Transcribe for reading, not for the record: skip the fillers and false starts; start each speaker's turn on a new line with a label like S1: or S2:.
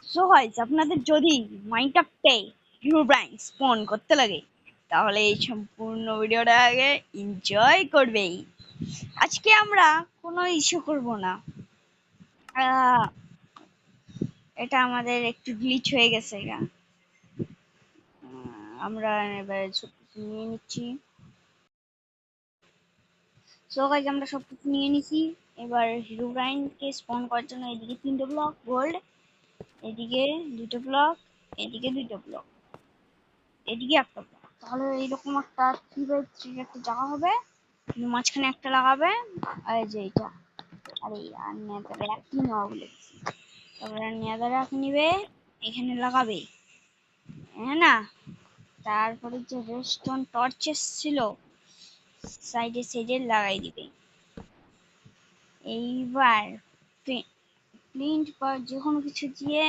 S1: So guys, আপনাদের যদি মাইনক্রাফটে হিরোব্রাইন স্পন করতে লাগে তাহলে এই সম্পূর্ণ ভিডিওটা আগে এনজয় করবেই। আজকে আমরা কোনো ইস্যু করব না। আহ, এটা আমাদের একটু গ্লিচ হয়ে গেছে এটা। আমরা এবার সবকিছু নিয়ে নিচ্ছি। সো গাইস, আমরা সবকিছু নিয়ে নিছি। এবার হিরোব্রাইনকে স্পন করার জন্য এদিকে 3টে ব্লক গোল্ড, এদিকে 2টে ব্লক, এদিকে 2টে ব্লক, এদিকে একটা ব্লক। তাহলে এইরকম একটা 3x3 একটা জায়গা হবে। মাঝখানে একটা লাগাবে, আর এই যে এটা, আর এই আর নেদারে একই নেওয়া বলেছি। তারপরে নেদারে এক নিবে, এখানে লাগাবে, হ্যাঁ না? তারপরে যে রেস্টোন টর্চেস ছিল সাইডে সাইডে লাগাই দিবে। এইবার প্রিন্ট বা যে কোনো কিছু দিয়ে